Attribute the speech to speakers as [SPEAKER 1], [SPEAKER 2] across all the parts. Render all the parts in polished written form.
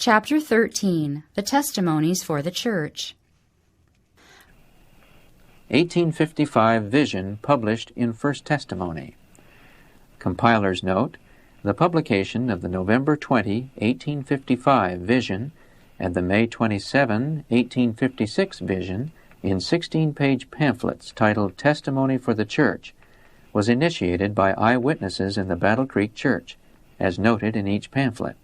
[SPEAKER 1] Chapter 13. The Testimonies for the Church.
[SPEAKER 2] 1855 Vision published in First Testimony. Compiler's note: the publication of the November 20, 1855 Vision and the May 27, 1856 Vision in 16-page pamphlets titled Testimony for the Church was initiated by eyewitnesses in the Battle Creek Church, as noted in each pamphlet.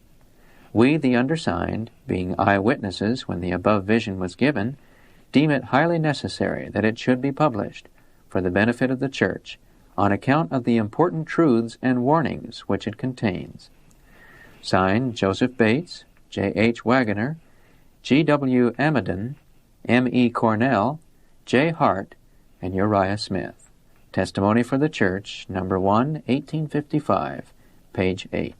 [SPEAKER 2] We, the undersigned, being eyewitnesses when the above vision was given, deem it highly necessary that it should be published for the benefit of the Church on account of the important truths and warnings which it contains. Signed, Joseph Bates, J. H. Wagoner, G. W. Amidon, M. E. Cornell, J. Hart, and Uriah Smith. Testimony for the Church, number 1, 1855, page 8.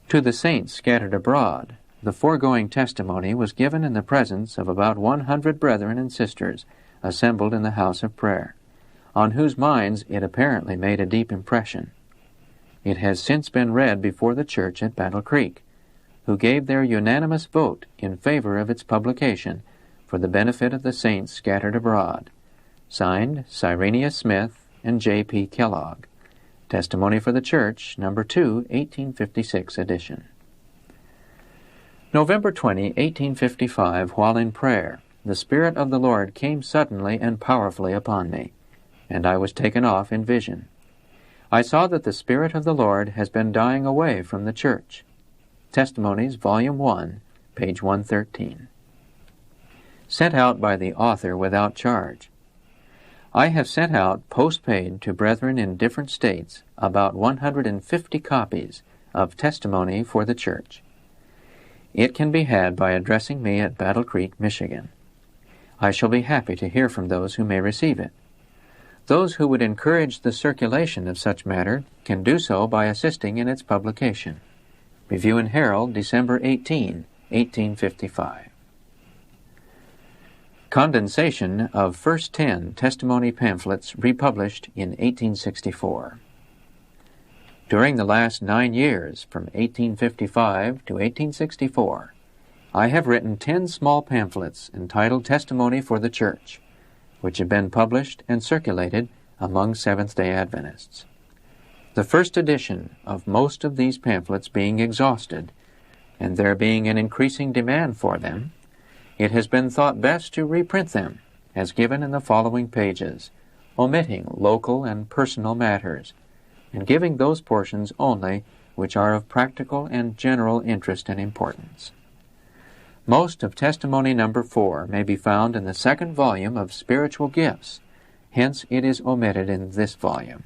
[SPEAKER 2] To the saints scattered abroad, the foregoing testimony was given in the presence of about 100 brethren and sisters assembled in the house of prayer, on whose minds it apparently made a deep impression. It has since been read before the church at Battle Creek, who gave their unanimous vote in favor of its publication for the benefit of the saints scattered abroad. Signed, Cyrenius Smith and J. P. Kellogg. Testimony for the Church, number 2, 1856 edition. November 20, 1855, while in prayer, the Spirit of the Lord came suddenly and powerfully upon me, and I was taken off in vision. I saw that the Spirit of the Lord has been dying away from the Church. Testimonies, Volume 1, page 113. Sent out by the author without charge. I have sent out, post-paid, to brethren in different states about 150 copies of Testimony for the Church. It can be had by addressing me at Battle Creek, Michigan. I shall be happy to hear from those who may receive it. Those who would encourage the circulation of such matter can do so by assisting in its publication. Review and Herald, December 18, 1855. Condensation of first 10 testimony pamphlets republished in 1864. During the last 9 years, from 1855 to 1864, I have written 10 small pamphlets entitled Testimony for the Church, which have been published and circulated among Seventh-day Adventists. The first edition of most of these pamphlets being exhausted, and there being an increasing demand for them, it has been thought best to reprint them, as given in the following pages, omitting local and personal matters, and giving those portions only which are of practical and general interest and importance. Most of Testimony number 4 may be found in the second volume of Spiritual Gifts, hence it is omitted in this volume.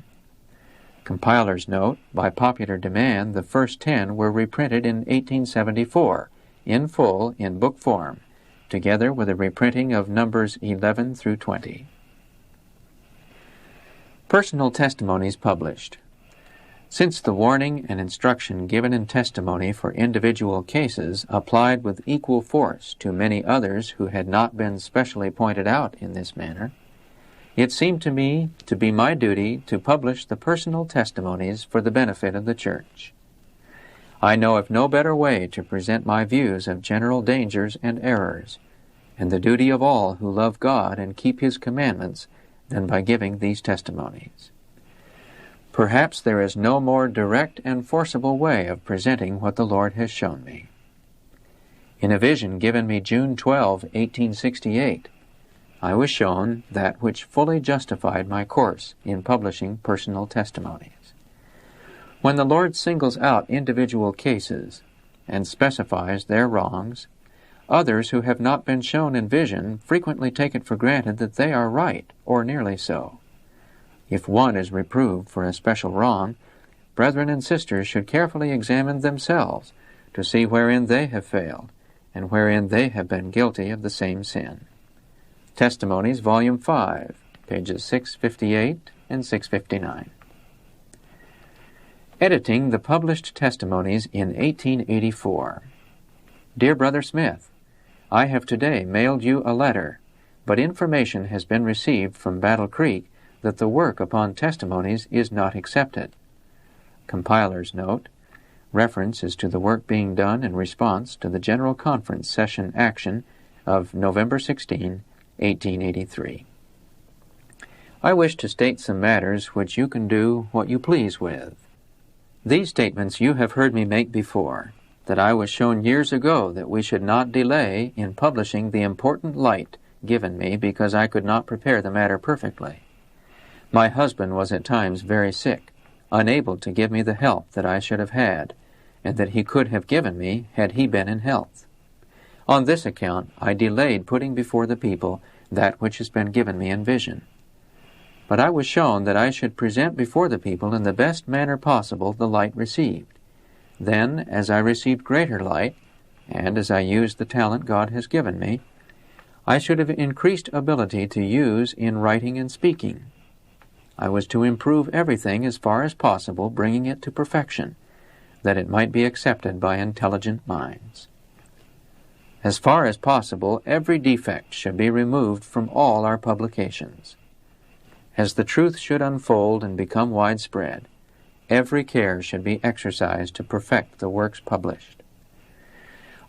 [SPEAKER 2] Compiler's note: by popular demand, the first 10 were reprinted in 1874, in full, in book form, together with a reprinting of numbers 11 through 20. Personal Testimonies published. Since the warning and instruction given in testimony for individual cases applied with equal force to many others who had not been specially pointed out in this manner, it seemed to me to be my duty to publish the personal testimonies for the benefit of the Church. I know of no better way to present my views of general dangers and errors, and the duty of all who love God and keep His commandments, than by giving these testimonies. Perhaps there is no more direct and forcible way of presenting what the Lord has shown me. In a vision given me June 12, 1868, I was shown that which fully justified my course in publishing personal testimonies. When the Lord singles out individual cases and specifies their wrongs, others who have not been shown in vision frequently take it for granted that they are right, or nearly so. If one is reproved for a special wrong, brethren and sisters should carefully examine themselves to see wherein they have failed, and wherein they have been guilty of the same sin. Testimonies, Volume 5, pages 658 and 659. Editing the published testimonies in 1884. Dear Brother Smith, I have today mailed you a letter, but information has been received from Battle Creek that the work upon testimonies is not accepted. Compiler's note: Reference is to the work being done in response to the General Conference Session Action of November 16, 1883. I wish to state some matters which you can do what you please with. These statements you have heard me make before, that I was shown years ago that we should not delay in publishing the important light given me because I could not prepare the matter perfectly. My husband was at times very sick, unable to give me the help that I should have had, and that he could have given me had he been in health. On this account I delayed putting before the people that which has been given me in vision. But I was shown that I should present before the people in the best manner possible the light received. Then, as I received greater light, and as I used the talent God has given me, I should have increased ability to use in writing and speaking. I was to improve everything as far as possible, bringing it to perfection, that it might be accepted by intelligent minds. As far as possible, every defect should be removed from all our publications. As the truth should unfold and become widespread, every care should be exercised to perfect the works published.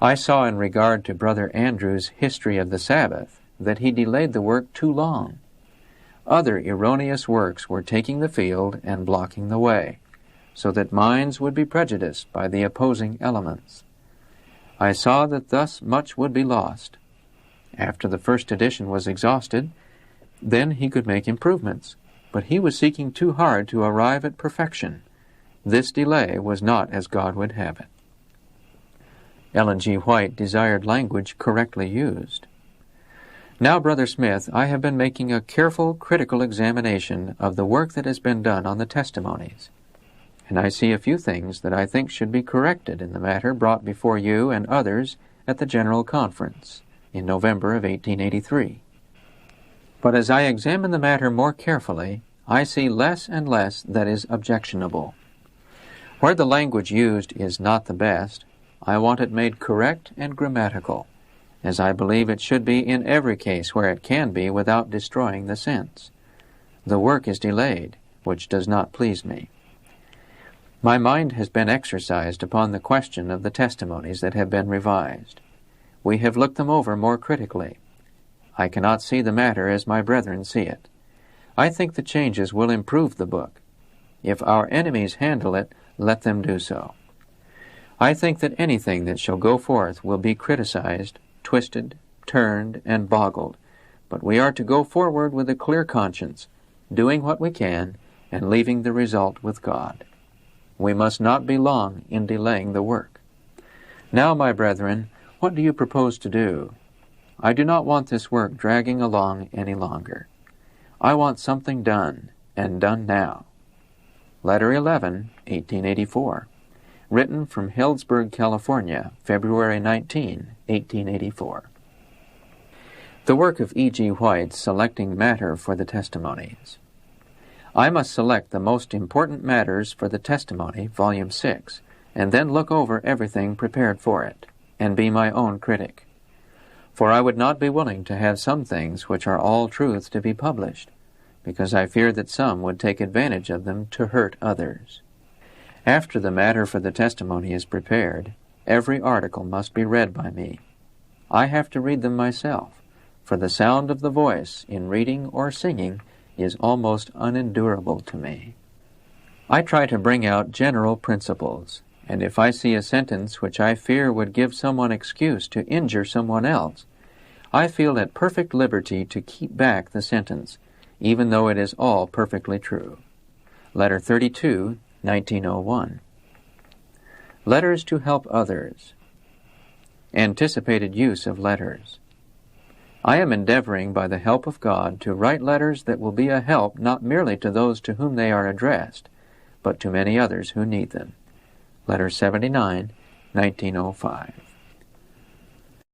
[SPEAKER 2] I saw in regard to Brother Andrew's History of the Sabbath that he delayed the work too long. Other erroneous works were taking the field and blocking the way, so that minds would be prejudiced by the opposing elements. I saw that thus much would be lost. After the first edition was exhausted, then he could make improvements, but he was seeking too hard to arrive at perfection. This delay was not as God would have it. Ellen G. White desired language correctly used. Now, Brother Smith, I have been making a careful, critical examination of the work that has been done on the testimonies, and I see a few things that I think should be corrected in the matter brought before you and others at the General Conference in November of 1883. But as I examine the matter more carefully, I see less and less that is objectionable. Where the language used is not the best, I want it made correct and grammatical, as I believe it should be in every case where it can be without destroying the sense. The work is delayed, which does not please me. My mind has been exercised upon the question of the testimonies that have been revised. We have looked them over more critically. I cannot see the matter as my brethren see it. I think the changes will improve the book. If our enemies handle it, let them do so. I think that anything that shall go forth will be criticized, twisted, turned, and boggled, but we are to go forward with a clear conscience, doing what we can, and leaving the result with God. We must not be long in delaying the work. Now, my brethren, what do you propose to do? I do not want this work dragging along any longer. I want something done, and done now. Letter 11, 1884. Written from Healdsburg, California, February 19, 1884. The work of E.G. White selecting matter for the testimonies. I must select the most important matters for the testimony, Volume 6, and then look over everything prepared for it, and be my own critic. For I would not be willing to have some things which are all truth to be published, because I fear that some would take advantage of them to hurt others. After the matter for the testimony is prepared, every article must be read by me. I have to read them myself, for the sound of the voice in reading or singing is almost unendurable to me. I try to bring out general principles, and if I see a sentence which I fear would give someone excuse to injure someone else, I feel at perfect liberty to keep back the sentence, even though it is all perfectly true. Letter 32, 1901. Letters to help others. Anticipated use of letters. I am endeavoring by the help of God to write letters that will be a help not merely to those to whom they are addressed, but to many others who need them. Letter 79, 1905.